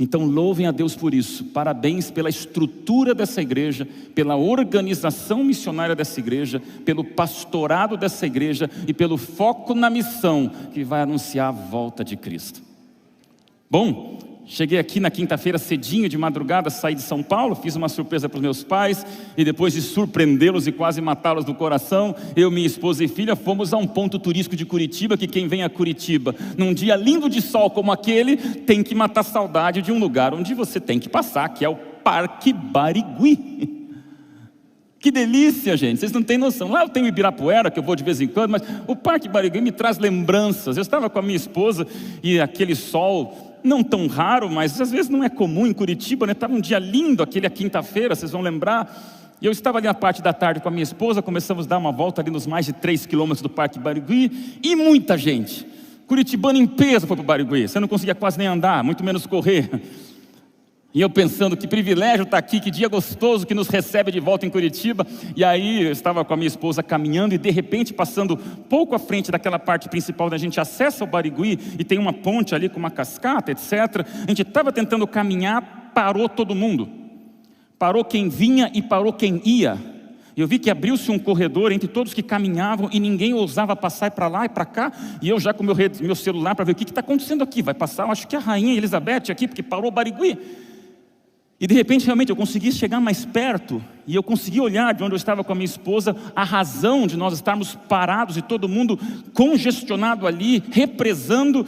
Então louvem a Deus por isso. Parabéns pela estrutura dessa igreja, pela organização missionária dessa igreja, pelo pastorado dessa igreja e pelo foco na missão que vai anunciar a volta de Cristo. Bom, cheguei aqui na quinta-feira cedinho, de madrugada, saí de São Paulo, fiz uma surpresa para os meus pais, e depois de surpreendê-los e quase matá-los do coração, eu, minha esposa e filha fomos a um ponto turístico de Curitiba, que quem vem a Curitiba num dia lindo de sol como aquele, tem que matar saudade de um lugar onde você tem que passar, que é o Parque Barigui. Que delícia, gente, vocês não têm noção. Lá eu tenho Ibirapuera, que eu vou de vez em quando, mas o Parque Barigui me traz lembranças. Eu estava com a minha esposa e aquele sol, não tão raro, mas às vezes não é comum em Curitiba, né? Estava um dia lindo, aquele a quinta-feira, vocês vão lembrar. E eu estava ali na parte da tarde com a minha esposa, começamos a dar uma volta ali nos mais de 3 quilômetros do Parque Barigui, e muita gente. Curitibano em peso foi para o Barigui, você não conseguia quase nem andar, muito menos correr. E eu pensando, que privilégio estar aqui, que dia gostoso que nos recebe de volta em Curitiba. E aí eu estava com a minha esposa caminhando e de repente passando pouco à frente daquela parte principal da gente acessa o Barigui e tem uma ponte ali com uma cascata, etc. A gente estava tentando caminhar, parou todo mundo. Parou quem vinha e parou quem ia. Eu vi que abriu-se um corredor entre todos que caminhavam e ninguém ousava passar para lá e para cá. E eu já com meu celular para ver o que está acontecendo aqui. Vai passar, eu acho que a rainha Elizabeth aqui, porque parou o Barigui. E de repente realmente eu consegui chegar mais perto e eu consegui olhar de onde eu estava com a minha esposa a razão de nós estarmos parados e todo mundo congestionado ali, represando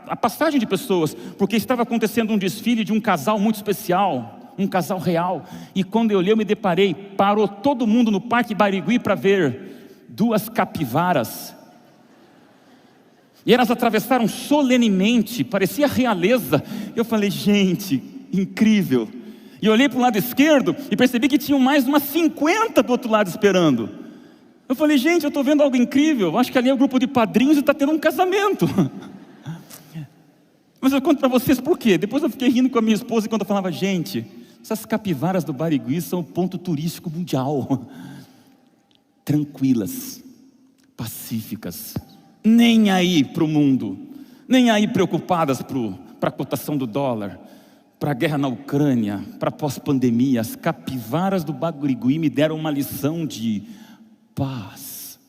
a passagem de pessoas, porque estava acontecendo um desfile de um casal muito especial, um casal real. E quando eu olhei, eu me deparei, parou todo mundo no Parque Barigui para ver 2 capivaras. E elas atravessaram solenemente, parecia realeza. Eu falei, gente, incrível. E eu olhei para o lado esquerdo e percebi que tinham mais umas 50 do outro lado esperando. Eu falei, gente, eu estou vendo algo incrível. Acho que ali é o grupo de padrinhos e está tendo um casamento. Mas eu conto para vocês por quê. Depois eu fiquei rindo com a minha esposa enquanto eu falava, gente, essas capivaras do Barigui são um ponto turístico mundial. Tranquilas, pacíficas, nem aí para o mundo, nem aí preocupadas para a cotação do dólar, para a guerra na Ucrânia, para a pós-pandemia. As capivaras do Barigui me deram uma lição de paz.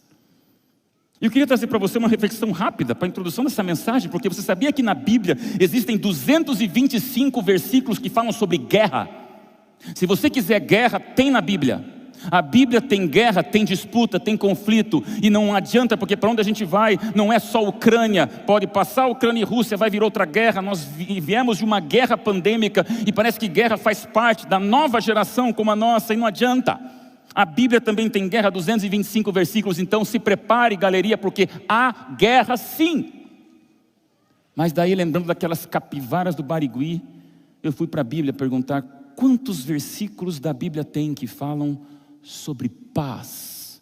Eu queria trazer para você uma reflexão rápida para a introdução dessa mensagem, porque você sabia que na Bíblia existem 225 versículos que falam sobre guerra? Se você quiser guerra, tem na Bíblia. A Bíblia tem guerra, tem disputa, tem conflito, e não adianta, porque para onde a gente vai não é só Ucrânia. Pode passar Ucrânia e Rússia, vai vir outra guerra. Nós viemos de uma guerra pandêmica e parece que guerra faz parte da nova geração como a nossa, e não adianta. A Bíblia também tem guerra, 225 versículos, então se prepare, galeria, porque há guerra sim. Mas daí, lembrando daquelas capivaras do Barigui, eu fui para a Bíblia perguntar quantos versículos da Bíblia tem que falam sobre paz.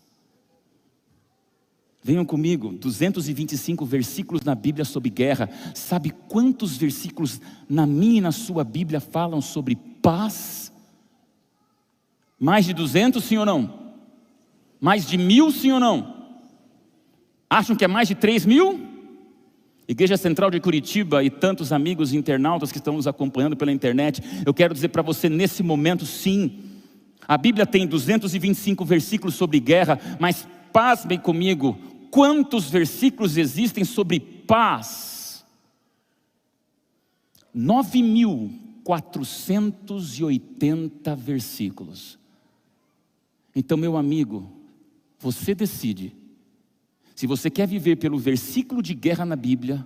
Venham comigo, 225 versículos na Bíblia sobre guerra. Sabe quantos versículos na minha e na sua Bíblia falam sobre paz? Mais de 200, sim ou não? Mais de 1000, sim ou não? Acham que é mais de 3000? Igreja Central de Curitiba e tantos amigos internautas que estão nos acompanhando pela internet, eu quero dizer para você nesse momento, sim, a Bíblia tem 225 versículos sobre guerra, mas pasmem comigo, quantos versículos existem sobre paz? 9.480 versículos. Então, meu amigo, você decide se você quer viver pelo versículo de guerra na Bíblia,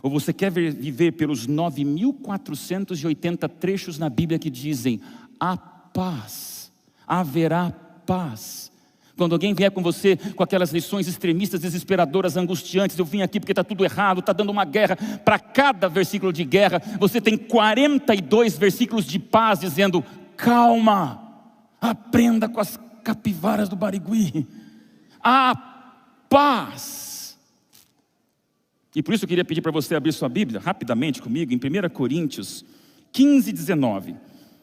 ou você quer viver pelos 9.480 trechos na Bíblia que dizem há paz. Haverá paz. Quando alguém vier com você com aquelas lições extremistas, desesperadoras, angustiantes, eu vim aqui porque está tudo errado, está dando uma guerra. Para cada versículo de guerra, você tem 42 versículos de paz dizendo, calma, aprenda com as capivaras do Barigui, há paz. E por isso eu queria pedir para você abrir sua Bíblia rapidamente comigo em 1 Coríntios 15, 19.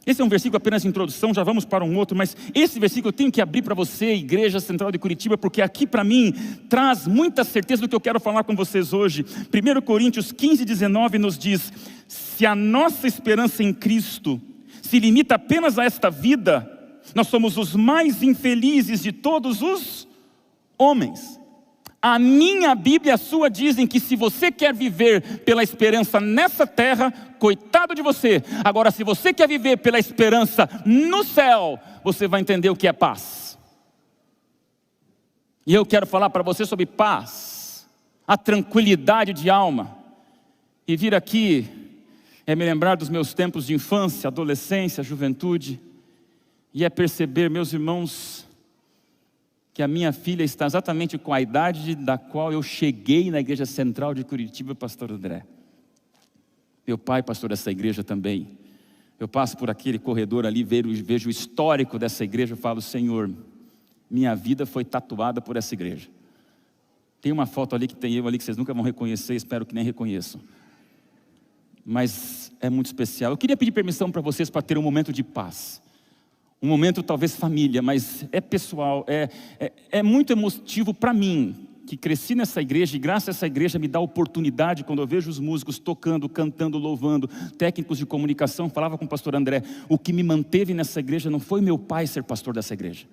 Esse é um versículo apenas de introdução, já vamos para um outro, mas esse versículo eu tenho que abrir para você, Igreja Central de Curitiba, porque aqui para mim traz muita certeza do que eu quero falar com vocês hoje. 1 Coríntios 15, 19 nos diz: se a nossa esperança em Cristo se limita apenas a esta vida, nós somos os mais infelizes de todos os homens. A minha Bíblia e a sua dizem que se você quer viver pela esperança nessa terra, coitado de você. Agora, se você quer viver pela esperança no céu, você vai entender o que é paz. E eu quero falar para você sobre paz, a tranquilidade de alma. E vir aqui é me lembrar dos meus tempos de infância, adolescência, juventude, e é perceber, meus irmãos, que a minha filha está exatamente com a idade da qual eu cheguei na Igreja Central de Curitiba, pastor André. Meu pai, pastor dessa igreja também. Eu passo por aquele corredor ali, vejo o histórico dessa igreja, eu falo: Senhor, minha vida foi tatuada por essa igreja. Tem uma foto ali que tem eu ali que vocês nunca vão reconhecer, espero que nem reconheçam. Mas é muito especial. Eu queria pedir permissão para vocês para ter um momento de paz. Um momento talvez família, mas é pessoal, é muito emotivo para mim, que cresci nessa igreja, e graças a essa igreja me dá oportunidade, quando eu vejo os músicos tocando, cantando, louvando, técnicos de comunicação. Falava com o pastor André, o que me manteve nessa igreja não foi meu pai ser pastor dessa igreja.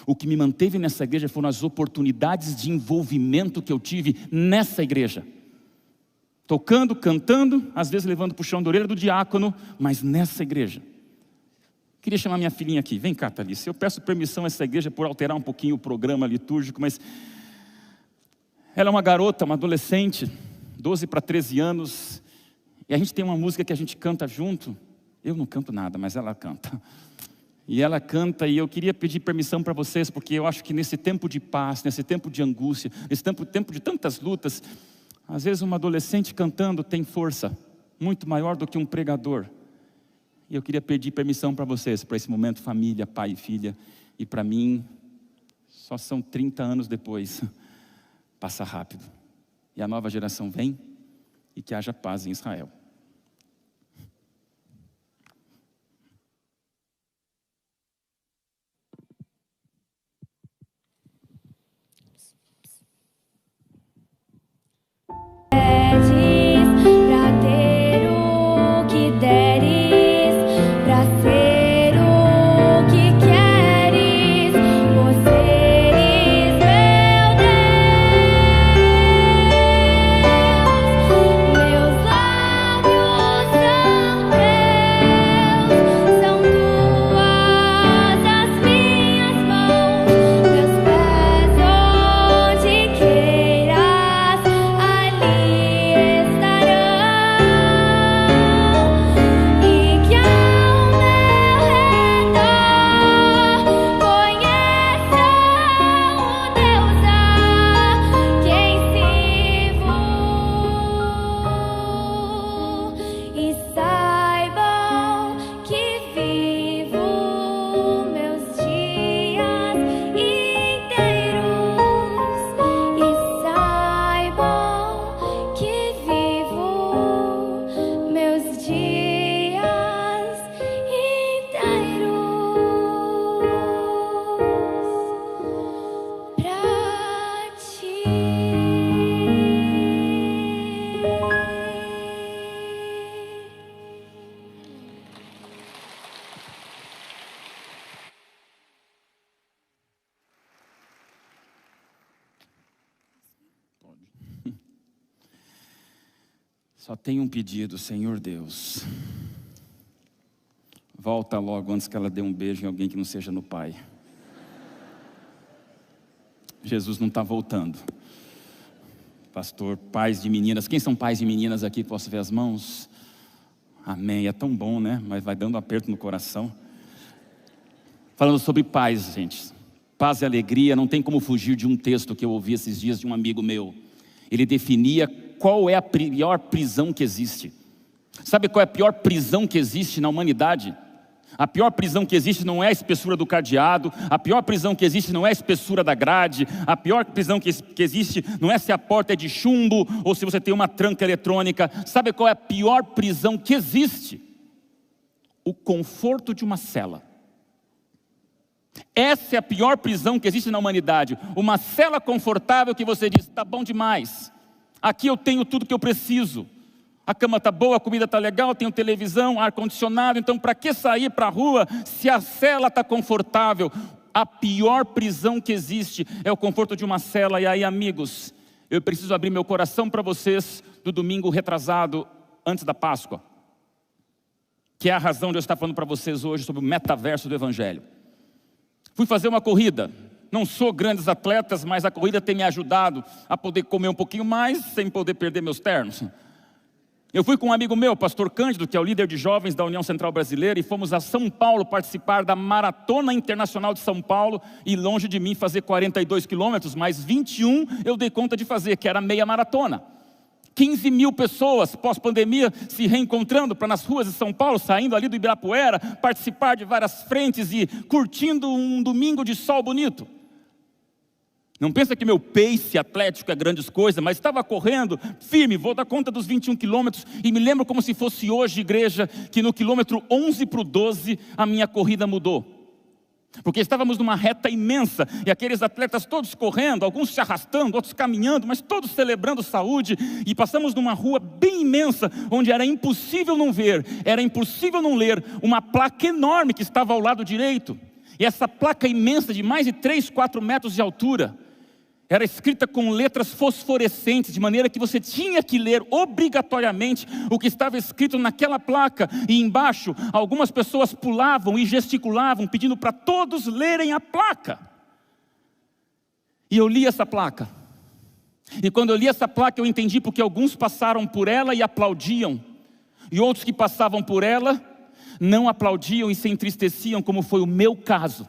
O que me manteve nessa igreja foram as oportunidades de envolvimento que eu tive nessa igreja. Tocando, cantando, às vezes levando para o chão da orelha do diácono, mas nessa igreja. Queria chamar minha filhinha aqui. Vem cá, Thalissa. Eu peço permissão a essa igreja por alterar um pouquinho o programa litúrgico, mas ela é uma garota, uma adolescente, 12 para 13 anos, e a gente tem uma música que a gente canta junto. Eu não canto nada, mas ela canta. E ela canta, e eu queria pedir permissão para vocês, porque eu acho que nesse tempo de paz, nesse tempo de angústia, nesse tempo de tantas lutas, às vezes uma adolescente cantando tem força muito maior do que um pregador. E eu queria pedir permissão para vocês, para esse momento família, pai e filha. E para mim, só são 30 anos depois. Passa rápido. E a nova geração vem, e que haja paz em Israel. Só tenho um pedido, Senhor Deus. Volta logo antes que ela dê um beijo em alguém que não seja no Pai. Jesus não está voltando. Pastor, pais de meninas. Quem são pais de meninas aqui? Posso ver as mãos? Amém. É tão bom, né? Mas vai dando um aperto no coração. Falando sobre paz, gente. Paz e alegria. Não tem como fugir de um texto que eu ouvi esses dias de um amigo meu. Ele definia qual é a pior prisão que existe. Sabe qual é a pior prisão que existe na humanidade? A pior prisão que existe não é a espessura do cadeado. A pior prisão que existe não é a espessura da grade. A pior prisão que existe não é se a porta é de chumbo ou se você tem uma tranca eletrônica. Sabe qual é a pior prisão que existe? o conforto de uma cela. Essa é a pior prisão que existe na humanidade. Uma cela confortável que você diz, está bom demais. Aqui eu tenho tudo que eu preciso. A cama está boa, a comida está legal, tenho televisão, ar-condicionado. Então para que sair para a rua se a cela está confortável? A pior prisão que existe é o conforto de uma cela. E aí, amigos, eu preciso abrir meu coração para vocês do domingo retrasado, antes da Páscoa. Que é a razão de eu estar falando para vocês hoje sobre o metaverso do Evangelho. Fui fazer uma corrida. Não sou grandes atletas, mas a corrida tem me ajudado a poder comer um pouquinho mais, sem poder perder meus ternos. Eu fui com um amigo meu, pastor Cândido, que é o líder de jovens da União Central Brasileira, e fomos a São Paulo participar da Maratona Internacional de São Paulo, e longe de mim fazer 42 quilômetros, mas 21 eu dei conta de fazer, que era meia maratona. 15 mil pessoas, pós-pandemia, se reencontrando para nas ruas de São Paulo, saindo ali do Ibirapuera, participar de várias frentes e curtindo um domingo de sol bonito. Não pensa que meu pace atlético é grandes coisas, mas estava correndo firme, vou dar conta dos 21 quilômetros, e me lembro como se fosse hoje, igreja, que no quilômetro 11 para o 12, a minha corrida mudou. Porque estávamos numa reta imensa, e aqueles atletas todos correndo, alguns se arrastando, outros caminhando, mas todos celebrando saúde, e passamos numa rua bem imensa, onde era impossível não ver, era impossível não ler, uma placa enorme que estava ao lado direito, e essa placa imensa de mais de 3, 4 metros de altura, era escrita com letras fosforescentes, de maneira que você tinha que ler obrigatoriamente o que estava escrito naquela placa. E embaixo, algumas pessoas pulavam e gesticulavam, pedindo para todos lerem a placa. E eu li essa placa. E quando eu li essa placa, eu entendi porque alguns passaram por ela e aplaudiam. E outros que passavam por ela, não aplaudiam e se entristeciam, como foi o meu caso.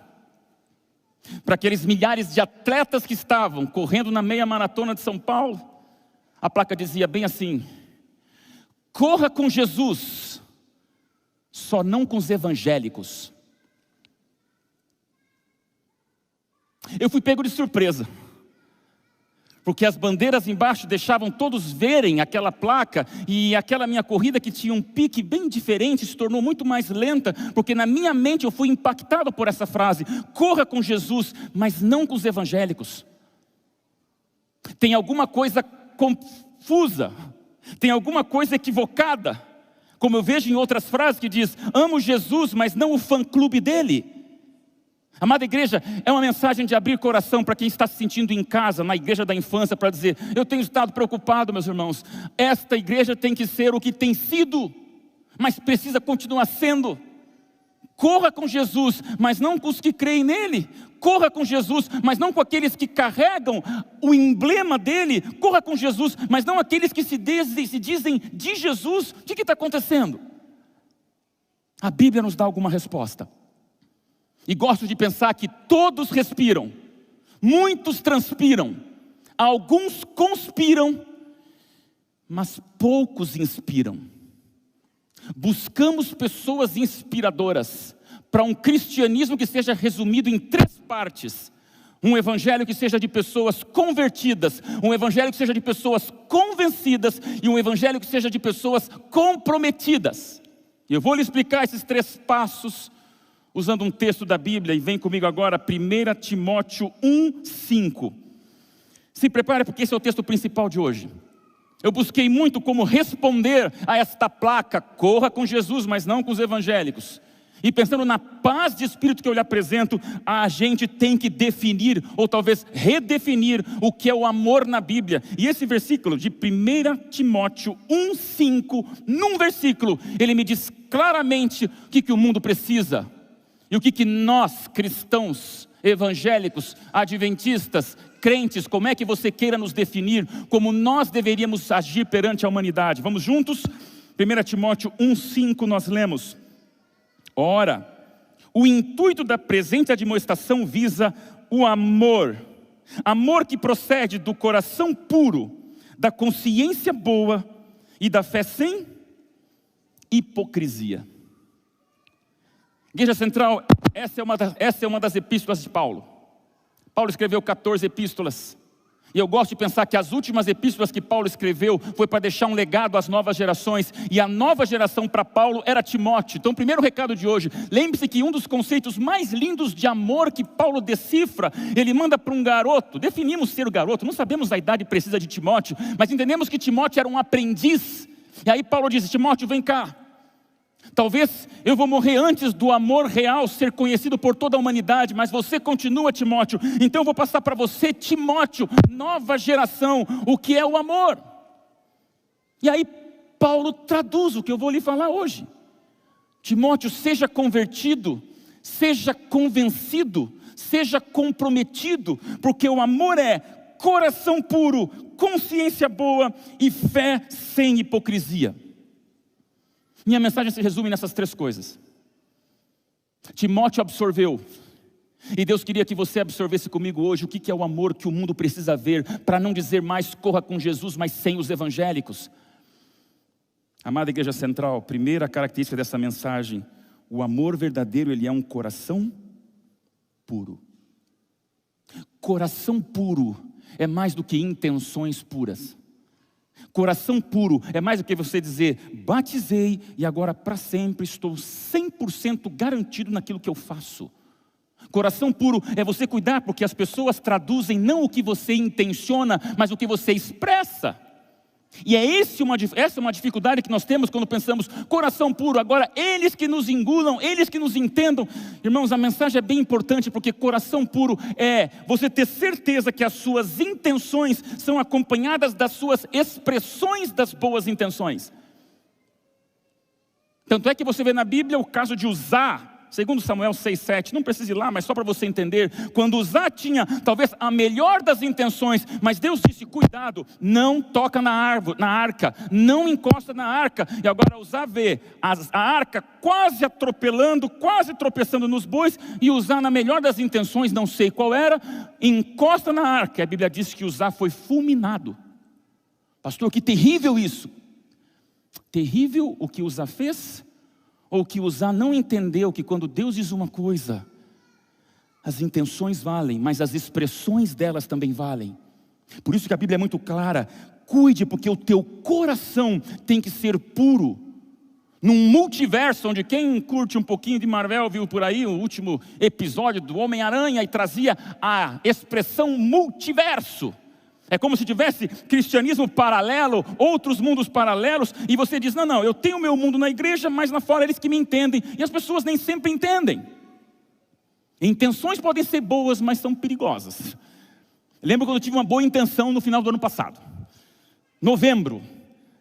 Para aqueles milhares de atletas que estavam correndo na meia maratona de São Paulo, a placa dizia bem assim: corra com Jesus, só não com os evangélicos. Eu fui pego de surpresa, porque as bandeiras embaixo deixavam todos verem aquela placa, e aquela minha corrida, que tinha um pique bem diferente, se tornou muito mais lenta, porque na minha mente eu fui impactado por essa frase: corra com Jesus, mas não com os evangélicos. Tem alguma coisa confusa, tem alguma coisa equivocada, como eu vejo em outras frases que diz: amo Jesus, mas não o fã-clube dele. Amada igreja, é uma mensagem de abrir coração para quem está se sentindo em casa, na igreja da infância, para dizer: eu tenho estado preocupado, meus irmãos. Esta igreja tem que ser o que tem sido, mas precisa continuar sendo. Corra com Jesus, mas não com os que creem nele. Corra com Jesus, mas não com aqueles que carregam o emblema dele. Corra com Jesus, mas não aqueles que se dizem de Jesus. O que está acontecendo? A Bíblia nos dá alguma resposta. E gosto de pensar que todos respiram, muitos transpiram, alguns conspiram, mas poucos inspiram. Buscamos pessoas inspiradoras para um cristianismo que seja resumido em 3 partes. Um evangelho que seja de pessoas convertidas, um evangelho que seja de pessoas convencidas e um evangelho que seja de pessoas comprometidas. E eu vou lhe explicar esses 3 passos usando um texto da Bíblia, e vem comigo agora, 1 Timóteo 1:5. Se prepare, porque esse é o texto principal de hoje. Eu busquei muito como responder a esta placa: corra com Jesus, mas não com os evangélicos. E pensando na paz de espírito que eu lhe apresento, a gente tem que definir, ou talvez redefinir, o que é o amor na Bíblia. E esse versículo de 1 Timóteo 1:5, num versículo, ele me diz claramente o que o mundo precisa. E o que nós, cristãos, evangélicos, adventistas, crentes, como é que você queira nos definir, como nós deveríamos agir perante a humanidade. Vamos juntos? 1 Timóteo 1:5 nós lemos: ora, o intuito da presente admoestação visa o amor. Amor que procede do coração puro, da consciência boa e da fé sem hipocrisia. Igreja Central, essa é uma das epístolas de Paulo. Paulo escreveu 14 epístolas. E eu gosto de pensar que as últimas epístolas que Paulo escreveu foi para deixar um legado às novas gerações. E a nova geração para Paulo era Timóteo. Então o primeiro recado de hoje, lembre-se que um dos conceitos mais lindos de amor que Paulo decifra, ele manda para um garoto. Definimos ser o garoto, não sabemos a idade precisa de Timóteo, mas entendemos que Timóteo era um aprendiz. E aí Paulo diz: Timóteo, vem cá. Talvez eu vou morrer antes do amor real ser conhecido por toda a humanidade, mas você continua, Timóteo. Então eu vou passar para você, Timóteo, nova geração, o que é o amor. E aí Paulo traduz o que eu vou lhe falar hoje. Timóteo, seja convertido, seja convencido, seja comprometido, porque o amor é coração puro, consciência boa e fé sem hipocrisia. Minha mensagem se resume nessas três coisas. Timóteo absorveu, e Deus queria que você absorvesse comigo hoje o que é o amor que o mundo precisa ver, para não dizer mais corra com Jesus, mas sem os evangélicos. Amada Igreja Central, primeira característica dessa mensagem: o amor verdadeiro, ele é um coração puro. Coração puro é mais do que intenções puras. Coração puro é mais do que você dizer: batizei e agora para sempre estou 100% garantido naquilo que eu faço. Coração puro é você cuidar porque as pessoas traduzem não o que você intenciona, mas o que você expressa. E essa é uma dificuldade que nós temos quando pensamos coração puro. Agora, eles que nos engulam, eles que nos entendam. Irmãos, a mensagem é bem importante, porque coração puro é você ter certeza que as suas intenções são acompanhadas das suas expressões das boas intenções. Tanto é que você vê na Bíblia o caso de Uzá, segundo Samuel 6,7, não precisa ir lá, mas só para você entender, quando Uzá tinha talvez a melhor das intenções, mas Deus disse: cuidado, não toca na arca, não encosta na arca. E agora Uzá vê a arca quase atropelando, quase tropeçando nos bois, e Uzá, na melhor das intenções, não sei qual era, encosta na arca. A Bíblia diz que Uzá foi fulminado. Pastor, que terrível isso. Terrível o que Uzá fez? Ou que Uzá não entendeu que quando Deus diz uma coisa, as intenções valem, mas as expressões delas também valem. Por isso que a Bíblia é muito clara: cuide, porque o teu coração tem que ser puro. Num multiverso, onde quem curte um pouquinho de Marvel viu por aí o último episódio do Homem-Aranha e trazia a expressão multiverso. É como se tivesse cristianismo paralelo, outros mundos paralelos, e você diz: não, eu tenho o meu mundo na igreja, mas lá fora eles que me entendem, e as pessoas nem sempre entendem. Intenções podem ser boas, mas são perigosas. Lembro quando eu tive uma boa intenção no final do ano passado, novembro.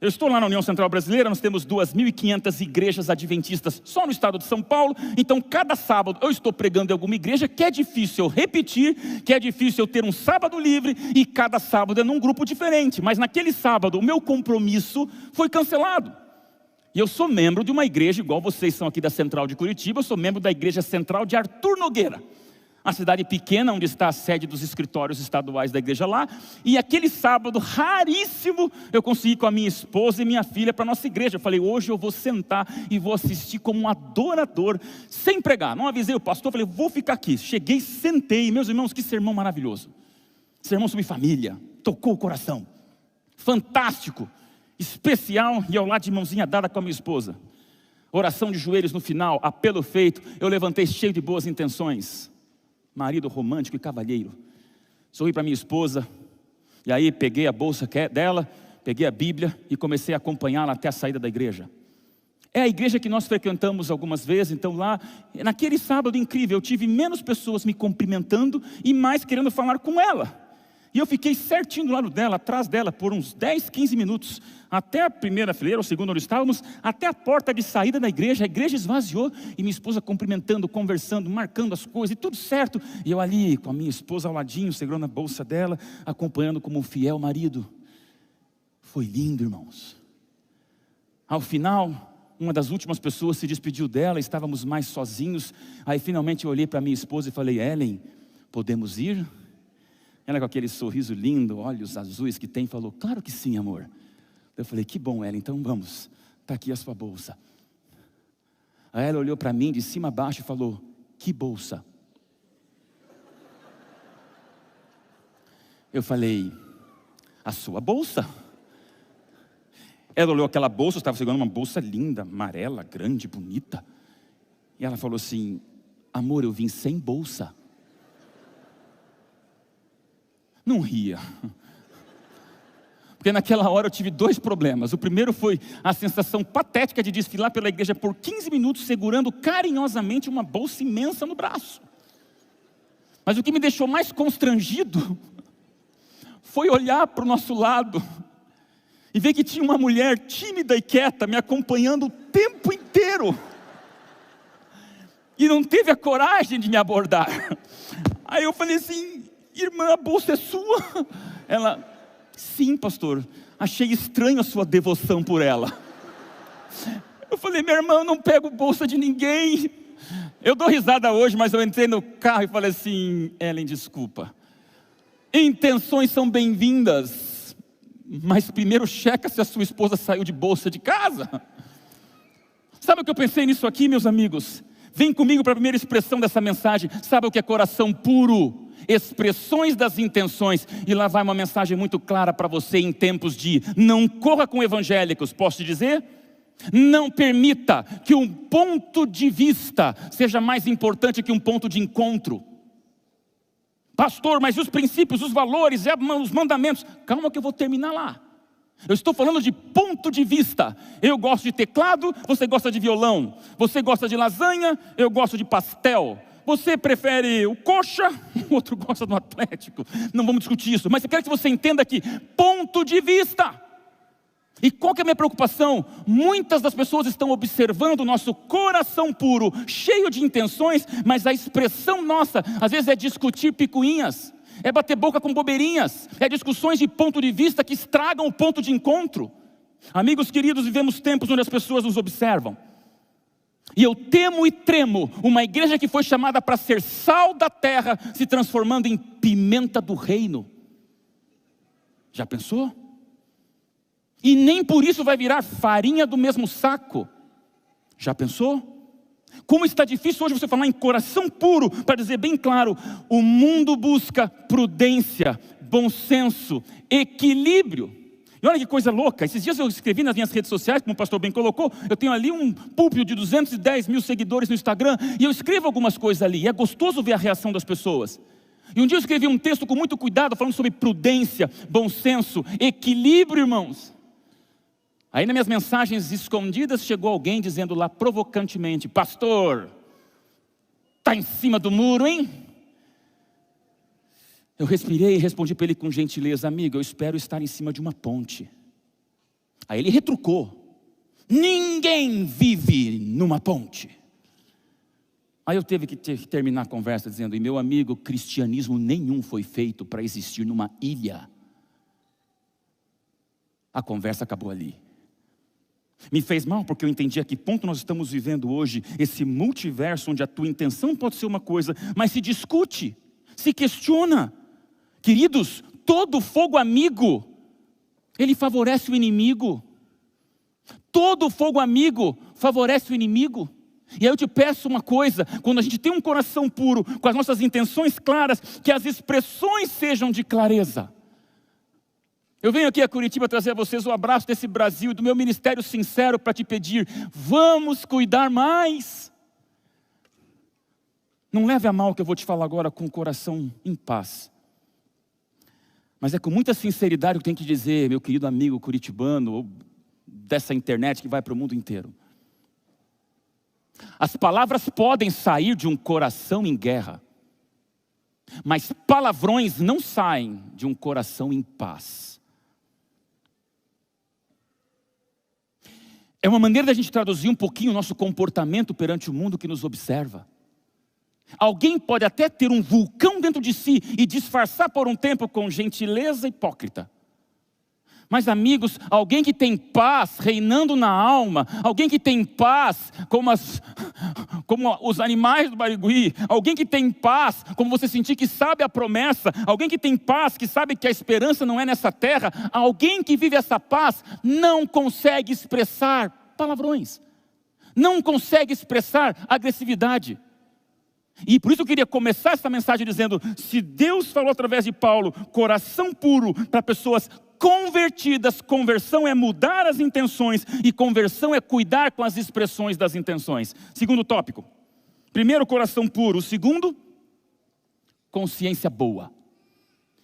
Eu estou lá na União Central Brasileira, nós temos 2.500 igrejas adventistas só no estado de São Paulo. Então cada sábado eu estou pregando em alguma igreja, que é difícil eu repetir, que é difícil eu ter um sábado livre, e cada sábado é num grupo diferente. Mas naquele sábado o meu compromisso foi cancelado. E eu sou membro de uma igreja, igual vocês são aqui da Central de Curitiba, eu sou membro da Igreja Central de Arthur Nogueira, uma cidade pequena onde está a sede dos escritórios estaduais da igreja lá. E aquele sábado raríssimo eu consegui com a minha esposa e minha filha para a nossa igreja. Eu falei: hoje eu vou sentar e vou assistir como um adorador, sem pregar. Não avisei o pastor, falei: vou ficar aqui. Cheguei, sentei. Meus irmãos, que sermão maravilhoso. Sermão sobre família, tocou o coração. Fantástico, especial, e ao lado de mãozinha dada com a minha esposa. Oração de joelhos no final, apelo feito. Eu levantei cheio de boas intenções, marido romântico e cavalheiro. Sorri para minha esposa, e aí peguei a bolsa dela, peguei a Bíblia e comecei a acompanhá-la até a saída da igreja. É a igreja que nós frequentamos algumas vezes. Então lá, naquele sábado incrível, eu tive menos pessoas me cumprimentando e mais querendo falar com ela. E eu fiquei certinho do lado dela, atrás dela, por uns 10, 15 minutos, até a primeira fileira, ou segunda onde estávamos, até a porta de saída da igreja. A igreja esvaziou, e minha esposa cumprimentando, conversando, marcando as coisas, e tudo certo. E eu ali, com a minha esposa ao ladinho, segurando a bolsa dela, acompanhando como um fiel marido. Foi lindo, irmãos. Ao final, uma das últimas pessoas se despediu dela, estávamos mais sozinhos. Aí finalmente eu olhei para minha esposa e falei: Ellen, podemos ir? Ela, com aquele sorriso lindo, olhos azuis que tem, falou: claro que sim, amor. Eu falei: que bom, Ellen, então vamos, está aqui a sua bolsa. Aí ela olhou para mim de cima a baixo e falou: que bolsa? Eu falei: a sua bolsa. Ela olhou aquela bolsa, estava segurando uma bolsa linda, amarela, grande, bonita. E ela falou assim: amor, eu vim sem bolsa. Não ria. Porque naquela hora eu tive 2 problemas. O primeiro foi a sensação patética de desfilar pela igreja por 15 minutos, segurando carinhosamente uma bolsa imensa no braço. Mas o que me deixou mais constrangido foi olhar para o nosso lado e ver que tinha uma mulher tímida e quieta me acompanhando o tempo inteiro. E não teve a coragem de me abordar. Aí eu falei assim: irmã, a bolsa é sua? Ela: sim, pastor, achei estranho a sua devoção por ela. Eu falei: minha irmã, eu não pego bolsa de ninguém. Eu dou risada hoje, mas eu entrei no carro e falei assim: Ellen, desculpa. Intenções são bem-vindas, mas primeiro checa se a sua esposa saiu de bolsa de casa. Sabe o que eu pensei nisso aqui, meus amigos? Vem comigo para a primeira expressão dessa mensagem. Sabe o que é coração puro? Expressões das intenções. E lá vai uma mensagem muito clara para você em tempos de não corra com evangélicos. Posso te dizer? Não permita que um ponto de vista seja mais importante que um ponto de encontro. Pastor, mas os princípios, os valores, os mandamentos? Calma que eu vou terminar lá. Eu estou falando de ponto de vista. Eu gosto de teclado, você gosta de violão. Você gosta de lasanha, eu gosto de pastel. Você prefere o coxa, o outro gosta do Atlético. Não vamos discutir isso, mas eu quero que você entenda que ponto de vista. E qual que é a minha preocupação? Muitas das pessoas estão observando o nosso coração puro, cheio de intenções, mas a expressão nossa, às vezes é discutir picuinhas, é bater boca com bobeirinhas, é discussões de ponto de vista que estragam o ponto de encontro. Amigos queridos, vivemos tempos onde as pessoas nos observam. E eu temo e tremo uma igreja que foi chamada para ser sal da terra, se transformando em pimenta do reino. Já pensou? E nem por isso vai virar farinha do mesmo saco. Já pensou? Como está difícil hoje você falar em coração puro, para dizer bem claro: o mundo busca prudência, bom senso, equilíbrio. E olha que coisa louca, esses dias eu escrevi nas minhas redes sociais, como o pastor bem colocou, eu tenho ali um púlpito de 210 mil seguidores no Instagram, e eu escrevo algumas coisas ali, e é gostoso ver a reação das pessoas. E um dia eu escrevi um texto com muito cuidado, falando sobre prudência, bom senso, equilíbrio, irmãos. Aí nas minhas mensagens escondidas chegou alguém dizendo lá provocantemente: pastor, está em cima do muro, hein? Eu respirei e respondi para ele com gentileza: amigo, eu espero estar em cima de uma ponte. Aí ele retrucou: ninguém vive numa ponte. Aí eu tive que terminar a conversa dizendo: e meu amigo, cristianismo nenhum foi feito para existir numa ilha. A conversa acabou ali. Me fez mal porque eu entendi a que ponto nós estamos vivendo hoje, esse multiverso onde a tua intenção pode ser uma coisa, mas se discute, se questiona. Queridos, todo fogo amigo, ele favorece o inimigo. Todo fogo amigo favorece o inimigo. E aí eu te peço uma coisa: quando a gente tem um coração puro, com as nossas intenções claras, que as expressões sejam de clareza. Eu venho aqui a Curitiba trazer a vocês o abraço desse Brasil e do meu ministério sincero para te pedir: vamos cuidar mais. Não leve a mal o que eu vou te falar agora com o coração em paz. Mas é com muita sinceridade que eu tenho que dizer, meu querido amigo curitibano, ou dessa internet que vai para o mundo inteiro. As palavras podem sair de um coração em guerra, mas palavrões não saem de um coração em paz. É uma maneira da gente traduzir um pouquinho o nosso comportamento perante o mundo que nos observa. Alguém pode até ter um vulcão dentro de si e disfarçar por um tempo com gentileza hipócrita. Mas amigos, alguém que tem paz reinando na alma, alguém que tem paz como os animais do Barigui, alguém que tem paz como você sentir que sabe a promessa, alguém que tem paz, que sabe que a esperança não é nessa terra, alguém que vive essa paz não consegue expressar palavrões, não consegue expressar agressividade. E por isso eu queria começar essa mensagem dizendo: se Deus falou através de Paulo, coração puro para pessoas convertidas. Conversão é mudar as intenções e conversão é cuidar com as expressões das intenções. Segundo tópico. Primeiro, coração puro. O segundo, consciência boa.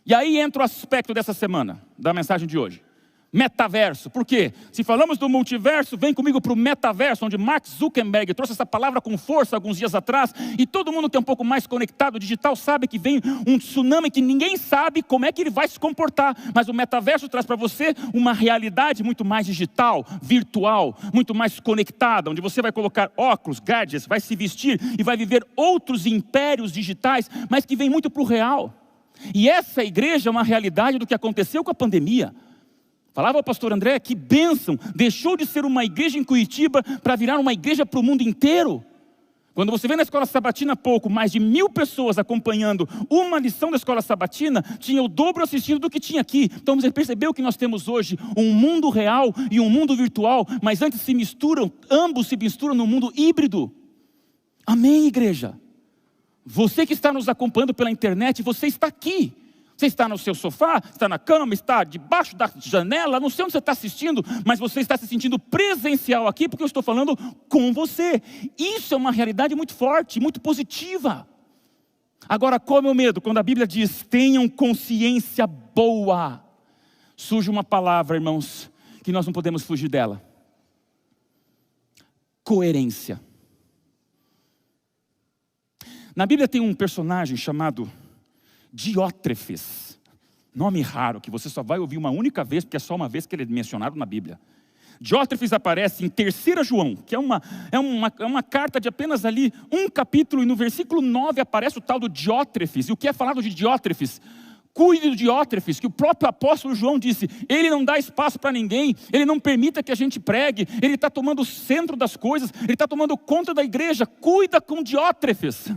E aí entra o aspecto dessa semana, da mensagem de hoje. Metaverso. Por quê? Se falamos do multiverso, vem comigo para o metaverso, onde Mark Zuckerberg trouxe essa palavra com força alguns dias atrás, e todo mundo que é um pouco mais conectado, digital, sabe que vem um tsunami que ninguém sabe como é que ele vai se comportar, mas o metaverso traz para você uma realidade muito mais digital, virtual, muito mais conectada, onde você vai colocar óculos, gadgets, vai se vestir e vai viver outros impérios digitais, mas que vem muito para o real. E essa igreja é uma realidade do que aconteceu com a pandemia. Falava o pastor André, que bênção, deixou de ser uma igreja em Curitiba para virar uma igreja para o mundo inteiro. Quando você vê na escola sabatina pouco, mais de 1000 pessoas acompanhando uma lição da escola sabatina, tinha o dobro assistindo do que tinha aqui. Então você percebeu que nós temos hoje um mundo real e um mundo virtual, mas antes se misturam, ambos se misturam no mundo híbrido. Amém, igreja? Você que está nos acompanhando pela internet, você está aqui. Você está no seu sofá, está na cama, está debaixo da janela, não sei onde você está assistindo, mas você está se sentindo presencial aqui, porque eu estou falando com você. Isso é uma realidade muito forte, muito positiva. Agora, qual é o meu medo? Quando a Bíblia diz, tenham consciência boa, surge uma palavra, irmãos, que nós não podemos fugir dela. Coerência. Na Bíblia tem um personagem chamado Diótrefes, nome raro, que você só vai ouvir uma única vez, porque é só uma vez que ele é mencionado na Bíblia. Diótrefes aparece em 3 João, que é uma carta de apenas ali um capítulo, e no versículo 9 aparece o tal do Diótrefes. E o que é falado de Diótrefes? Cuide do Diótrefes, que o próprio apóstolo João disse, ele não dá espaço para ninguém, ele não permita que a gente pregue, ele está tomando o centro das coisas, ele está tomando conta da igreja, cuida com Diótrefes.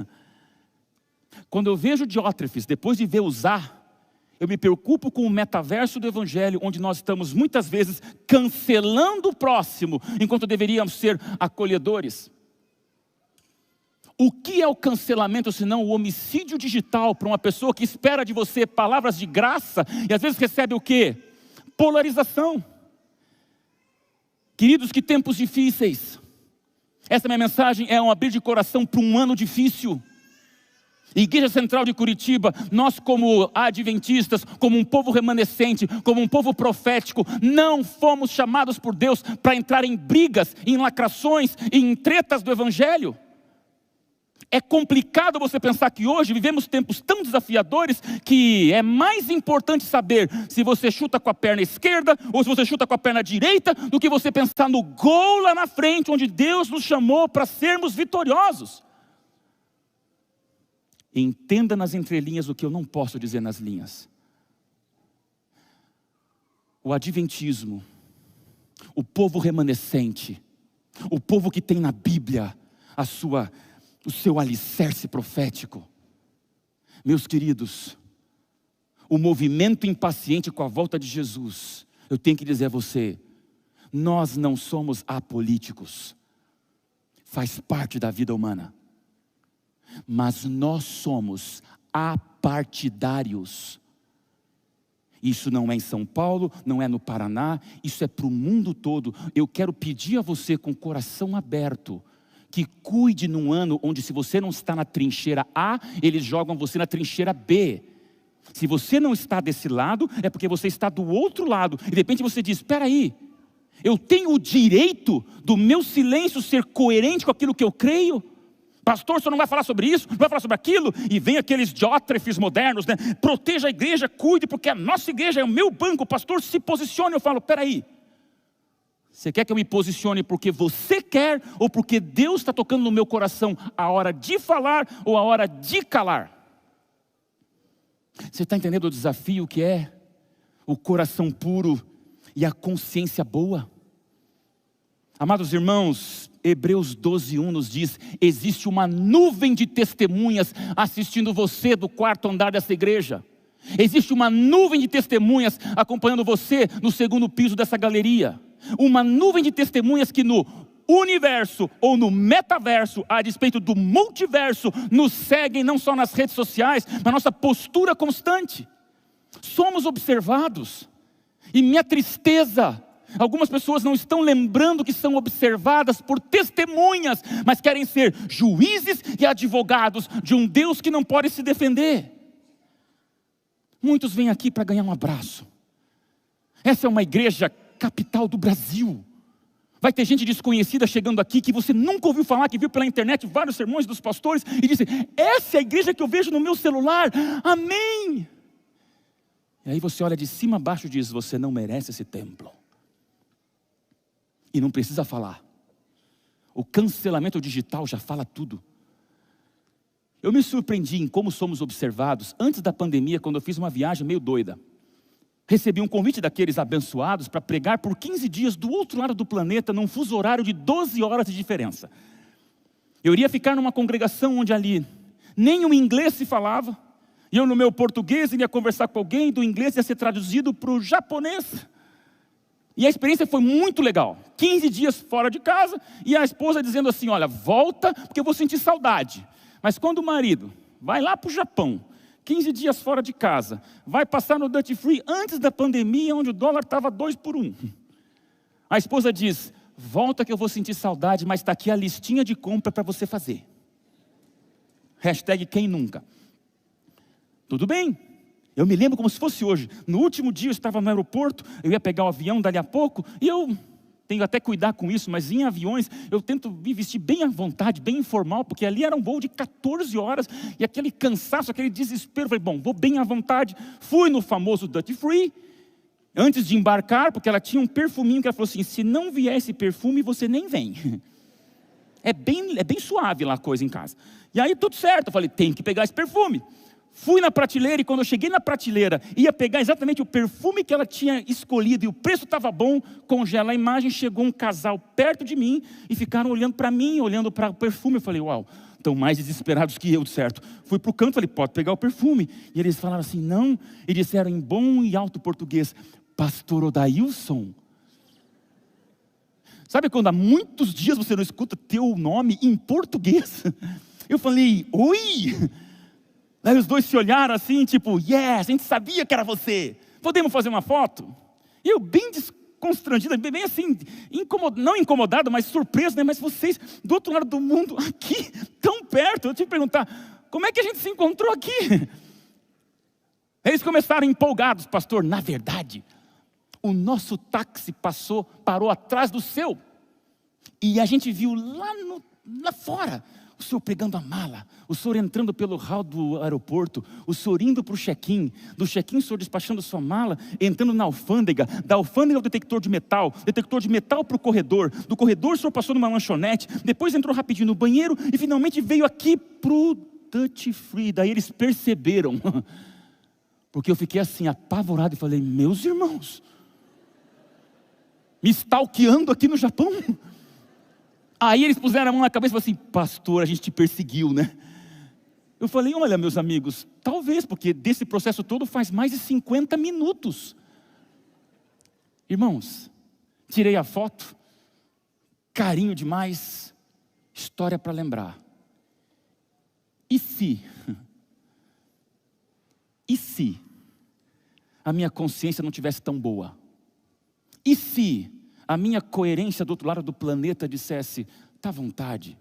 Quando eu vejo Diótrefes, depois de ver usar, eu me preocupo com o metaverso do evangelho, onde nós estamos muitas vezes cancelando o próximo, enquanto deveríamos ser acolhedores. O que é o cancelamento, senão o homicídio digital para uma pessoa que espera de você palavras de graça, e às vezes recebe o quê? Polarização. Queridos, que tempos difíceis. Essa minha mensagem é um abrir de coração para um ano difícil. Igreja Central de Curitiba, nós como adventistas, como um povo remanescente, como um povo profético, não fomos chamados por Deus para entrar em brigas, em lacrações, em tretas do evangelho. É complicado você pensar que hoje vivemos tempos tão desafiadores que é mais importante saber se você chuta com a perna esquerda ou se você chuta com a perna direita, do que você pensar no gol lá na frente, onde Deus nos chamou para sermos vitoriosos. Entenda nas entrelinhas o que eu não posso dizer nas linhas. O adventismo, o povo remanescente, o povo que tem na Bíblia o seu alicerce profético. Meus queridos, o movimento impaciente com a volta de Jesus, eu tenho que dizer a você, nós não somos apolíticos, faz parte da vida humana. Mas nós somos apartidários. Isso não é em São Paulo, não é no Paraná, isso é para o mundo todo. Eu quero pedir a você com o coração aberto, que cuide num ano onde se você não está na trincheira A, eles jogam você na trincheira B. Se você não está desse lado, é porque você está do outro lado. E de repente você diz, espera aí, eu tenho o direito do meu silêncio ser coerente com aquilo que eu creio? Pastor, você não vai falar sobre isso, não vai falar sobre aquilo? E vem aqueles Diótrefes modernos, né? Proteja a igreja, cuide, porque a nossa igreja é o meu banco. O pastor se posicione. Eu falo, peraí, você quer que eu me posicione porque você quer, ou porque Deus está tocando no meu coração a hora de falar ou a hora de calar? Você está entendendo o desafio que é o coração puro e a consciência boa? Amados irmãos, Hebreus 12:1 nos diz, existe uma nuvem de testemunhas assistindo você do 4º andar dessa igreja. Existe uma nuvem de testemunhas acompanhando você no 2º piso dessa galeria. Uma nuvem de testemunhas que no universo ou no metaverso, a despeito do multiverso, nos seguem não só nas redes sociais, mas nossa postura constante. Somos observados. E minha tristeza, algumas pessoas não estão lembrando que são observadas por testemunhas, mas querem ser juízes e advogados de um Deus que não pode se defender. Muitos vêm aqui para ganhar um abraço. Essa é uma igreja capital do Brasil. Vai ter gente desconhecida chegando aqui que você nunca ouviu falar, que viu pela internet vários sermões dos pastores e disse: essa é a igreja que eu vejo no meu celular, amém. E aí você olha de cima a baixo e diz: você não merece esse templo. E não precisa falar. O cancelamento digital já fala tudo. Eu me surpreendi em como somos observados antes da pandemia, quando eu fiz uma viagem meio doida. Recebi um convite daqueles abençoados para pregar por 15 dias do outro lado do planeta, num fuso horário de 12 horas de diferença. Eu iria ficar numa congregação onde ali nem o inglês se falava, e eu no meu português iria conversar com alguém, e do inglês ia ser traduzido para o japonês. E a experiência foi muito legal. 15 dias fora de casa, e a esposa dizendo assim: olha, volta porque eu vou sentir saudade. Mas quando o marido vai lá para o Japão, 15 dias fora de casa, vai passar no Duty Free antes da pandemia, onde o dólar estava 2 por 1. A esposa diz: volta que eu vou sentir saudade, mas está aqui a listinha de compra para você fazer. Hashtag quem nunca. Tudo bem. Eu me lembro como se fosse hoje. No último dia eu estava no aeroporto, eu ia pegar o avião dali a pouco, e eu tenho até cuidar com isso, mas em aviões eu tento me vestir bem à vontade, bem informal, porque ali era um voo de 14 horas, e aquele cansaço, aquele desespero, falei, bom, vou bem à vontade. Fui no famoso Duty Free, antes de embarcar, porque ela tinha um perfuminho, que ela falou assim: se não vier esse perfume, você nem vem. É bem suave lá a coisa em casa. E aí tudo certo, eu falei, tem que pegar esse perfume. Fui na prateleira, e quando eu cheguei na prateleira, ia pegar exatamente o perfume que ela tinha escolhido, e o preço estava bom, congela a imagem, chegou um casal perto de mim, e ficaram olhando para mim, olhando para o perfume. Eu falei, uau, estão mais desesperados que eu, certo? Fui para o canto, falei, pode pegar o perfume. E eles falaram assim, não, e disseram em bom e alto português: Pastor Odailson. Sabe quando há muitos dias você não escuta teu nome em português? Eu falei, oi! Aí os dois se olharam assim, tipo, yes, a gente sabia que era você. Podemos fazer uma foto? E eu bem desconstrangido, bem assim, não incomodado, mas surpreso, né? Mas vocês, do outro lado do mundo, aqui, tão perto. Eu tive que perguntar, como é que a gente se encontrou aqui? Eles começaram empolgados, pastor. Na verdade, o nosso táxi parou atrás do seu. E a gente viu lá fora o senhor pegando a mala, o senhor entrando pelo hall do aeroporto, o senhor indo para o check-in, do check-in o senhor despachando sua mala, entrando na alfândega, da alfândega ao detector de metal para o corredor, do corredor o senhor passou numa lanchonete, depois entrou rapidinho no banheiro e finalmente veio aqui para o Duty Free. Daí eles perceberam, porque eu fiquei assim apavorado e falei, meus irmãos, me stalkeando aqui no Japão? Aí eles puseram a mão na cabeça e falaram assim, pastor, a gente te perseguiu, né? Eu falei, olha meus amigos, talvez, porque desse processo todo faz mais de 50 minutos. Irmãos, tirei a foto, carinho demais, história para lembrar. E se a minha consciência não tivesse tão boa? E se a minha coerência do outro lado do planeta dissesse, está à vontade?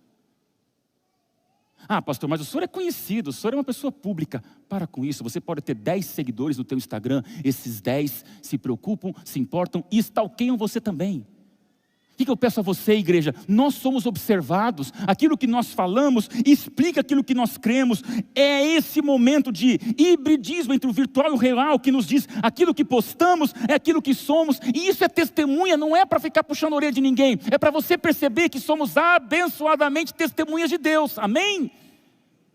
Ah, pastor, mas o senhor é conhecido, o senhor é uma pessoa pública. Para com isso, você pode ter 10 seguidores no teu Instagram, esses 10 se preocupam, se importam e stalkeiam você também. O que eu peço a você, igreja? Nós somos observados, aquilo que nós falamos explica aquilo que nós cremos. É esse momento de hibridismo entre o virtual e o real que nos diz aquilo que postamos é aquilo que somos, e isso é testemunha, não é para ficar puxando a orelha de ninguém, é para você perceber que somos abençoadamente testemunhas de Deus, amém?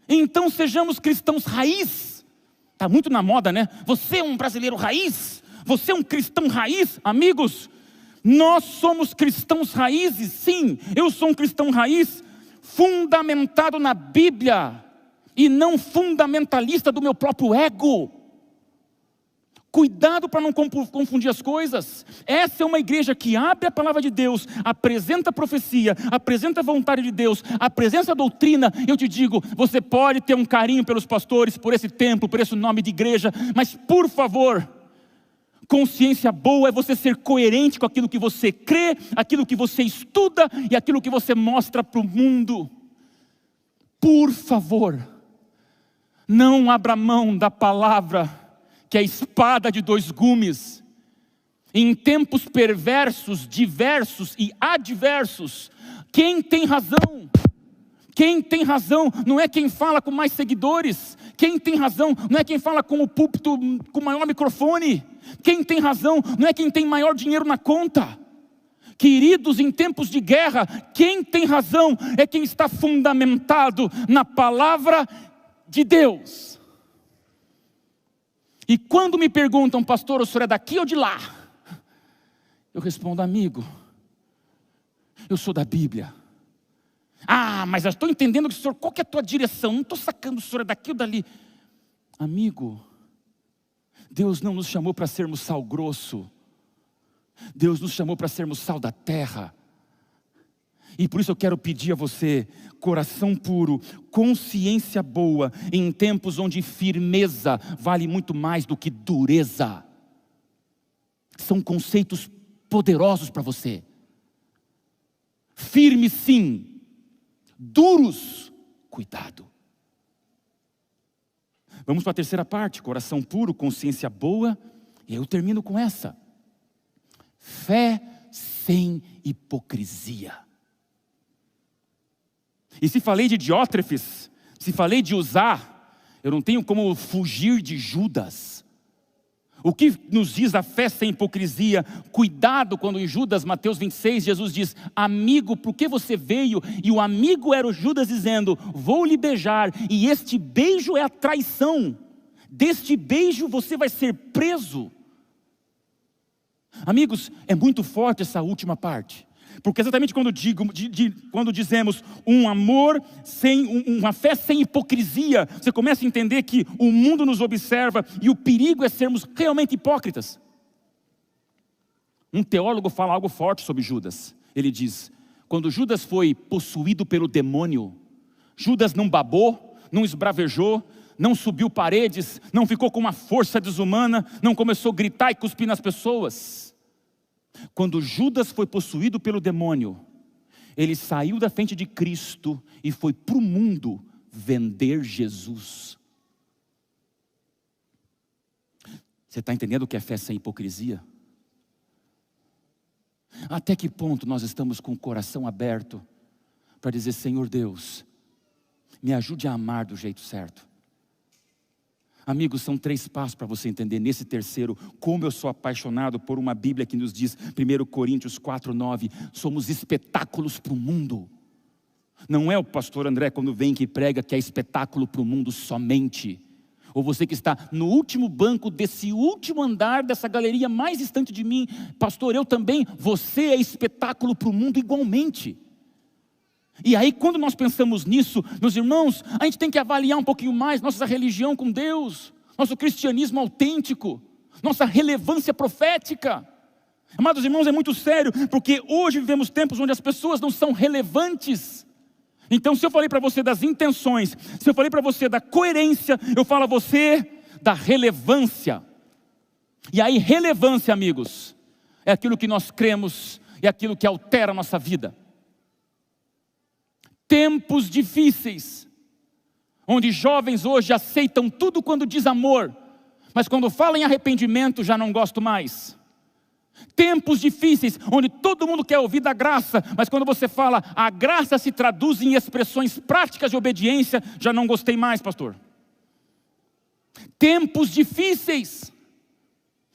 Então sejamos cristãos raiz. Está muito na moda, né? Você é um brasileiro raiz, você é um cristão raiz, amigos. Nós somos cristãos raízes, sim, eu sou um cristão raiz, fundamentado na Bíblia, e não fundamentalista do meu próprio ego. Cuidado para não confundir as coisas. Essa é uma igreja que abre a palavra de Deus, apresenta a profecia, apresenta a vontade de Deus, apresenta a doutrina. Eu te digo, você pode ter um carinho pelos pastores, por esse templo, por esse nome de igreja, mas por favor, Consciência boa é você ser coerente com aquilo que você crê, aquilo que você estuda e aquilo que você mostra para o mundo. Por favor, não abra mão da palavra, que é a espada de dois gumes. Em tempos perversos, diversos e adversos, quem tem razão? Quem tem razão não é quem fala com mais seguidores. Quem tem razão não é quem fala com o púlpito com maior microfone. Quem tem razão não é quem tem maior dinheiro na conta. Queridos, em tempos de guerra, quem tem razão é quem está fundamentado na palavra de Deus. E quando me perguntam, pastor, o senhor é daqui ou de lá? Eu respondo, amigo, eu sou da Bíblia. Ah, mas eu estou entendendo que o senhor, qual que é a tua direção? Não estou sacando se o senhor é daqui ou dali. Amigo, Deus não nos chamou para sermos sal grosso. Deus nos chamou para sermos sal da terra. E por isso eu quero pedir a você, coração puro, consciência boa, em tempos onde firmeza vale muito mais do que dureza. São conceitos poderosos para você. Firme sim, duros, cuidado. Vamos para a terceira parte, coração puro, consciência boa, e eu termino com essa. Fé sem hipocrisia. E se falei de Diótrefes, se falei de usar, eu não tenho como fugir de Judas. O que nos diz a fé sem hipocrisia? Cuidado quando em Judas, Mateus 26, Jesus diz, amigo, por que você veio? E o amigo era o Judas dizendo, vou lhe beijar, e este beijo é a traição. Deste beijo você vai ser preso. Amigos, é muito forte essa última parte. Porque exatamente quando dizemos um amor uma fé sem hipocrisia, você começa a entender que o mundo nos observa e o perigo é sermos realmente hipócritas. Um teólogo fala algo forte sobre Judas. Ele diz, quando Judas foi possuído pelo demônio, Judas não babou, não esbravejou, não subiu paredes, não ficou com uma força desumana, não começou a gritar e cuspir nas pessoas. Quando Judas foi possuído pelo demônio, ele saiu da frente de Cristo e foi para o mundo vender Jesus. Você está entendendo o que é fé sem hipocrisia? Até que ponto nós estamos com o coração aberto para dizer, Senhor Deus, me ajude a amar do jeito certo. Amigos, são 3 passos para você entender nesse terceiro, como eu sou apaixonado por uma Bíblia que nos diz, 1 Coríntios 4:9, somos espetáculos para o mundo. Não é o pastor André quando vem que prega que é espetáculo para o mundo somente. Ou você que está no último banco desse último andar, dessa galeria mais distante de mim, pastor, eu também, você é espetáculo para o mundo igualmente. E aí quando nós pensamos nisso, meus irmãos, a gente tem que avaliar um pouquinho mais nossa religião com Deus, nosso cristianismo autêntico, nossa relevância profética. Amados irmãos, é muito sério, porque hoje vivemos tempos onde as pessoas não são relevantes. Então se eu falei para você das intenções, se eu falei para você da coerência, eu falo a você da relevância. E aí relevância, amigos, é aquilo que nós cremos, é aquilo que altera a nossa vida. Tempos difíceis, onde jovens hoje aceitam tudo quando diz amor, mas quando falam em arrependimento já não gosto mais. Tempos difíceis, onde todo mundo quer ouvir da graça, mas quando você fala, a graça se traduz em expressões práticas de obediência, já não gostei mais, pastor. Tempos difíceis,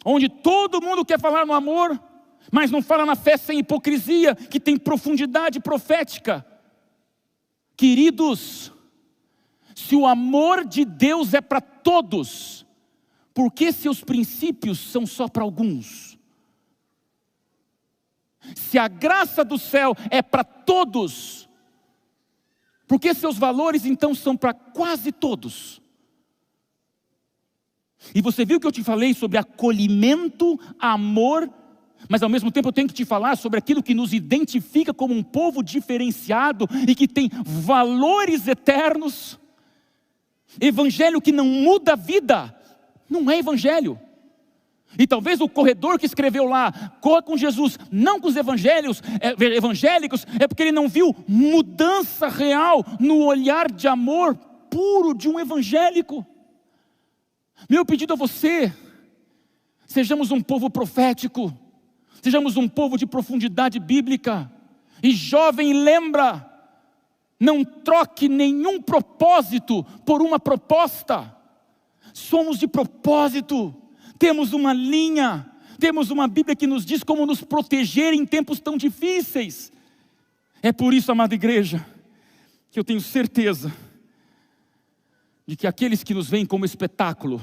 onde todo mundo quer falar no amor, mas não fala na fé sem hipocrisia, que tem profundidade profética. Queridos, se o amor de Deus é para todos, por que seus princípios são só para alguns? Se a graça do céu é para todos, por que seus valores então são para quase todos? E você viu que eu te falei sobre acolhimento, amor, mas ao mesmo tempo eu tenho que te falar sobre aquilo que nos identifica como um povo diferenciado e que tem valores eternos. Evangelho que não muda a vida, não é evangelho. E talvez o corredor que escreveu lá, corra com Jesus, não com os evangélicos, é porque ele não viu mudança real no olhar de amor puro de um evangélico. Meu pedido a você, sejamos um povo profético, sejamos um povo de profundidade bíblica. E jovem, lembra, não troque nenhum propósito por uma proposta. Somos de propósito. Temos uma linha, temos uma Bíblia que nos diz como nos proteger em tempos tão difíceis. É por isso, amada igreja, que eu tenho certeza de que aqueles que nos veem como espetáculo,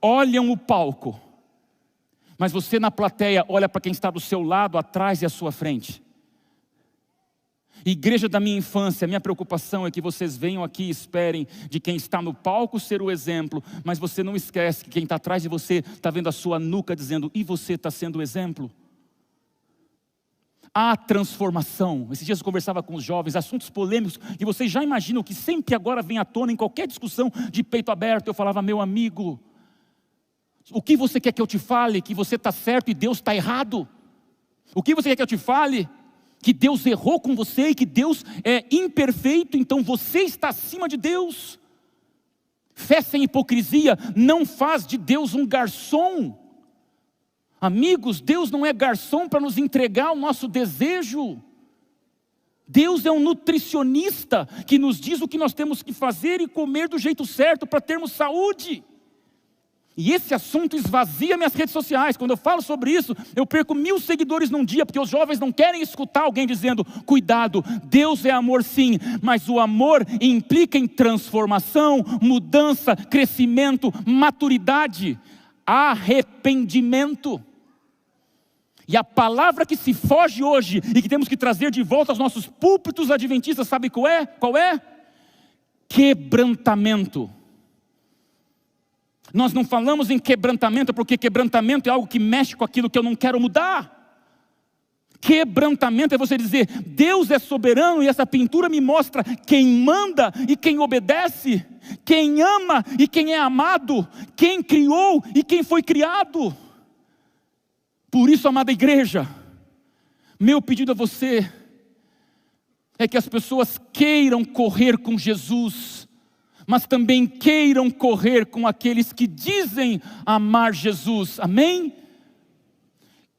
olham o palco, mas você na plateia olha para quem está do seu lado, atrás e à sua frente. Igreja da minha infância, minha preocupação é que vocês venham aqui e esperem de quem está no palco ser o exemplo, mas você não esquece que quem está atrás de você está vendo a sua nuca dizendo, e você está sendo o exemplo? Há transformação. Esses dias eu conversava com os jovens, assuntos polêmicos, que vocês já imaginam que sempre agora vem à tona em qualquer discussão de peito aberto. Eu falava, meu amigo, o que você quer que eu te fale? Que você está certo e Deus está errado? O que você quer que eu te fale? Que Deus errou com você e que Deus é imperfeito, então você está acima de Deus. Fé sem hipocrisia não faz de Deus um garçom. Amigos, Deus não é garçom para nos entregar o nosso desejo. Deus é um nutricionista que nos diz o que nós temos que fazer e comer do jeito certo para termos saúde. E esse assunto esvazia minhas redes sociais. Quando eu falo sobre isso, eu perco 1000 seguidores num dia, porque os jovens não querem escutar alguém dizendo, cuidado, Deus é amor sim, mas o amor implica em transformação, mudança, crescimento, maturidade, arrependimento. E a palavra que se foge hoje e que temos que trazer de volta aos nossos púlpitos adventistas, sabe qual é? Qual é? Quebrantamento. Nós não falamos em quebrantamento porque quebrantamento é algo que mexe com aquilo que eu não quero mudar. Quebrantamento é você dizer, Deus é soberano e essa pintura me mostra quem manda e quem obedece, quem ama e quem é amado, quem criou e quem foi criado. Por isso, amada igreja, meu pedido a você é que as pessoas queiram correr com Jesus, mas também queiram correr com aqueles que dizem amar Jesus, amém?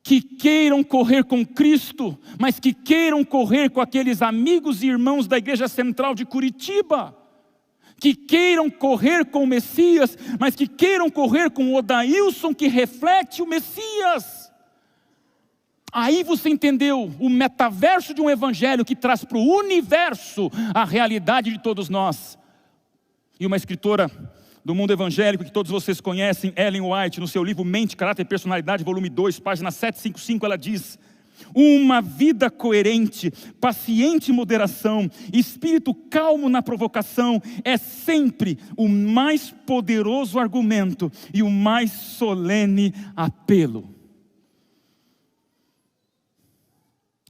Que queiram correr com Cristo, mas que queiram correr com aqueles amigos e irmãos da Igreja Central de Curitiba, que queiram correr com o Messias, mas que queiram correr com o Odailson que reflete o Messias. Aí você entendeu o metaverso de um evangelho que traz para o universo a realidade de todos nós. E uma escritora do mundo evangélico que todos vocês conhecem, Ellen White, no seu livro Mente, Caráter e Personalidade, volume 2, página 755, ela diz: uma vida coerente, paciente em moderação, espírito calmo na provocação, é sempre o mais poderoso argumento e o mais solene apelo.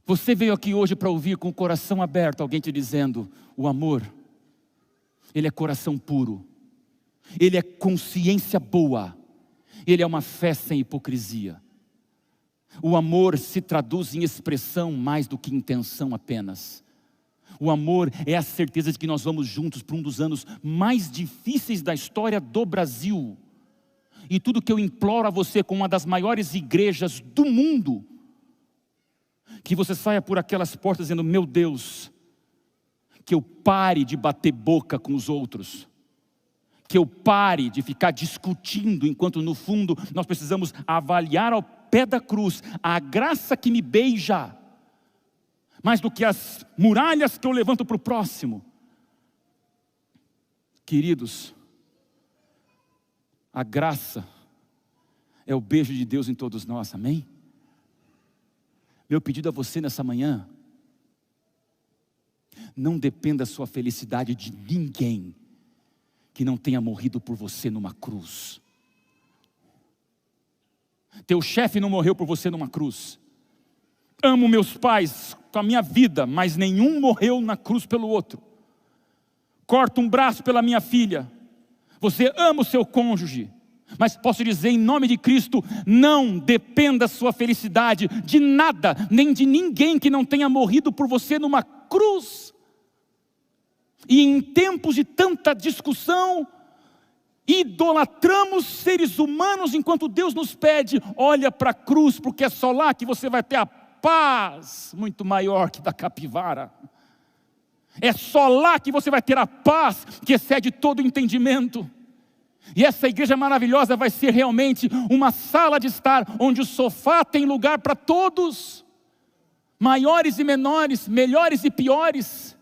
Você veio aqui hoje para ouvir com o coração aberto alguém te dizendo, o amor, ele é coração puro, ele é consciência boa, ele é uma fé sem hipocrisia. O amor se traduz em expressão mais do que intenção apenas. O amor é a certeza de que nós vamos juntos para um dos anos mais difíceis da história do Brasil. E tudo que eu imploro a você com uma das maiores igrejas do mundo, que você saia por aquelas portas dizendo, meu Deus, que eu pare de bater boca com os outros, que eu pare de ficar discutindo, enquanto no fundo nós precisamos avaliar ao pé da cruz a graça que me beija, mais do que as muralhas que eu levanto para o próximo. Queridos, a graça é o beijo de Deus em todos nós, amém? Meu pedido a você nessa manhã, não dependa da sua felicidade de ninguém que não tenha morrido por você numa cruz. Teu chefe não morreu por você numa cruz. Amo meus pais com a minha vida, mas nenhum morreu na cruz pelo outro. Corto um braço pela minha filha. Você ama o seu cônjuge. Mas posso dizer em nome de Cristo, não dependa a sua felicidade de nada, nem de ninguém que não tenha morrido por você numa cruz. E em tempos de tanta discussão, idolatramos seres humanos, enquanto Deus nos pede, olha para a cruz, porque é só lá que você vai ter a paz muito maior que da capivara. É só lá que você vai ter a paz que excede todo o entendimento. E essa igreja maravilhosa vai ser realmente uma sala de estar, onde o sofá tem lugar para todos, maiores e menores, melhores e piores.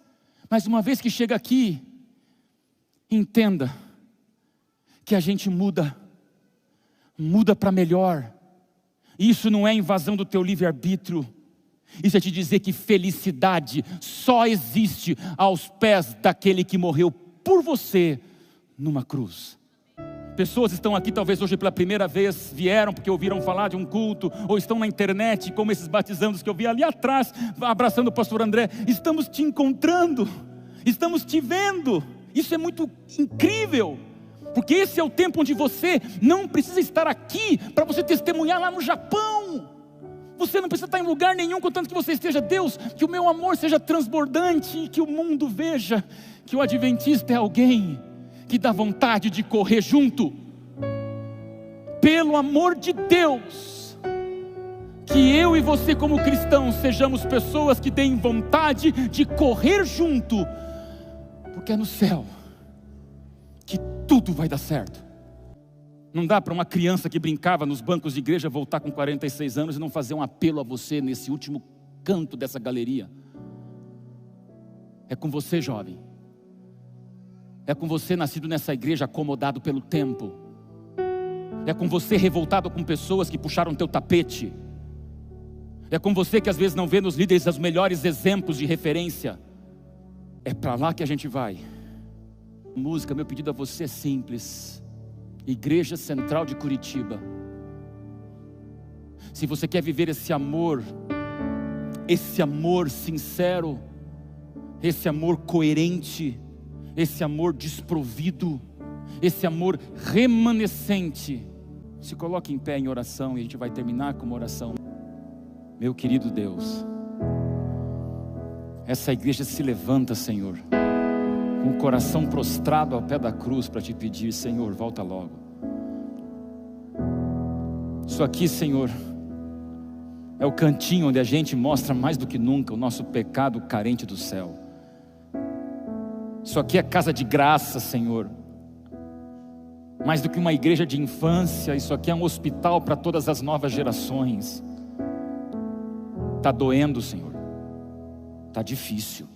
Mas uma vez que chega aqui, entenda que a gente muda para melhor. Isso não é invasão do teu livre-arbítrio. Isso é te dizer que felicidade só existe aos pés daquele que morreu por você numa cruz. Pessoas estão aqui talvez hoje pela primeira vez, vieram porque ouviram falar de um culto, ou estão na internet, como esses batizandos que eu vi ali atrás, abraçando o pastor André. Estamos te encontrando, estamos te vendo. Isso é muito incrível, porque esse é o tempo onde você não precisa estar aqui para você testemunhar lá no Japão. Você não precisa estar em lugar nenhum, contanto que você esteja. Deus, que o meu amor seja transbordante e que o mundo veja que o adventista é alguém que dá vontade de correr junto. Pelo amor de Deus, que eu e você como cristãos sejamos pessoas que deem vontade de correr junto, porque é no céu que tudo vai dar certo. Não dá para uma criança que brincava nos bancos de igreja voltar com 46 anos e não fazer um apelo a você nesse último canto dessa galeria. É com você, jovem. É com você nascido nessa igreja, acomodado pelo tempo. É com você revoltado com pessoas que puxaram teu tapete. É com você que às vezes não vê nos líderes os melhores exemplos de referência. É para lá que a gente vai. Música, meu pedido a você é simples. Igreja Central de Curitiba, se você quer viver esse amor sincero, esse amor coerente, esse amor desprovido, esse amor remanescente, se coloque em pé em oração, e a gente vai terminar com uma oração. Meu querido Deus, essa igreja se levanta, Senhor, com o coração prostrado ao pé da cruz para te pedir, Senhor, volta logo. Isso aqui, Senhor, é o cantinho onde a gente mostra mais do que nunca o nosso pecado carente do céu. Isso aqui é casa de graça, Senhor. Mais do que uma igreja de infância, isso aqui é um hospital para todas as novas gerações. Está doendo, Senhor. Está difícil.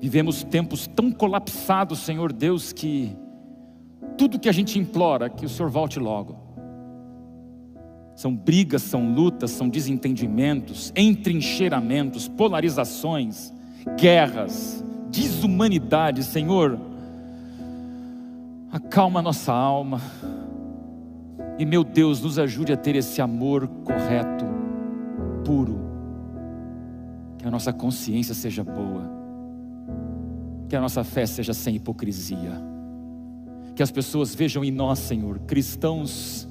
Vivemos tempos tão colapsados, Senhor Deus, que tudo que a gente implora, que o Senhor volte logo. São brigas, são lutas, são desentendimentos, entrincheiramentos, polarizações, guerras, desumanidade. Senhor, acalma a nossa alma. E meu Deus, nos ajude a ter esse amor correto, puro. Que a nossa consciência seja boa. Que a nossa fé seja sem hipocrisia. Que as pessoas vejam em nós, Senhor, cristãos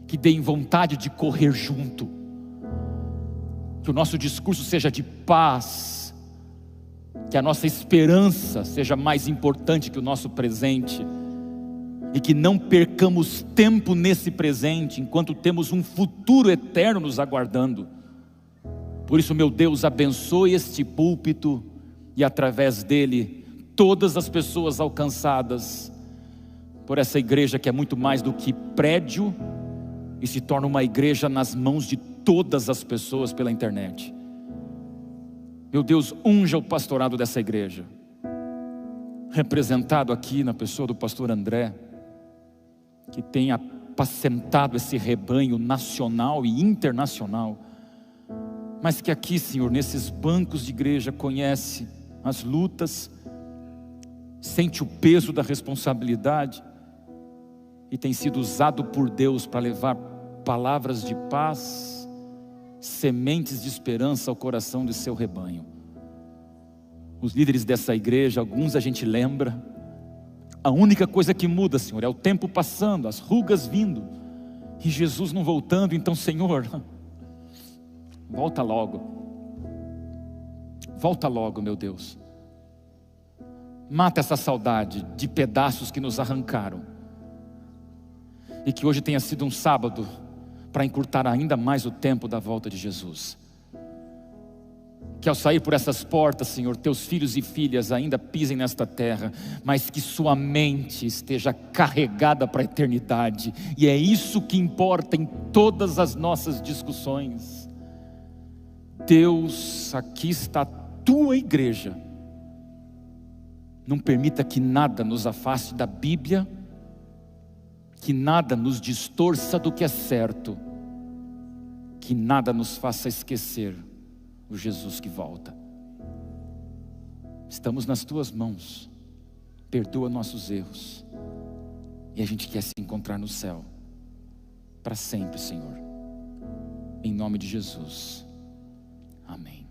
que deem vontade de correr junto. Que o nosso discurso seja de paz. Que a nossa esperança seja mais importante que o nosso presente. E que não percamos tempo nesse presente, enquanto temos um futuro eterno nos aguardando. Por isso, meu Deus, abençoe este púlpito e através dele todas as pessoas alcançadas por essa igreja que é muito mais do que prédio e se torna uma igreja nas mãos de todas as pessoas pela internet. Meu Deus, unja o pastorado dessa igreja, representado aqui na pessoa do pastor André, que tem apacentado esse rebanho nacional e internacional, mas que aqui, Senhor, nesses bancos de igreja conhece as lutas, sente o peso da responsabilidade e tem sido usado por Deus para levar palavras de paz, sementes de esperança ao coração de seu rebanho. Os líderes dessa igreja, alguns a gente lembra, A única coisa que muda, Senhor, é o tempo passando, as rugas vindo, e Jesus não voltando. Então, Senhor, volta logo, meu Deus. Mata essa saudade de pedaços que nos arrancaram, e que hoje tenha sido um sábado para encurtar ainda mais o tempo da volta de Jesus. Que ao sair por essas portas, Senhor, teus filhos e filhas ainda pisem nesta terra, mas que sua mente esteja carregada para a eternidade. E é isso que importa em todas as nossas discussões. Deus, aqui está a tua igreja. Não permita que nada nos afaste da Bíblia, que nada nos distorça do que é certo, que nada nos faça esquecer o Jesus que volta. Estamos nas tuas mãos. Perdoa nossos erros, e a gente quer se encontrar no céu para sempre, Senhor, em nome de Jesus, amém.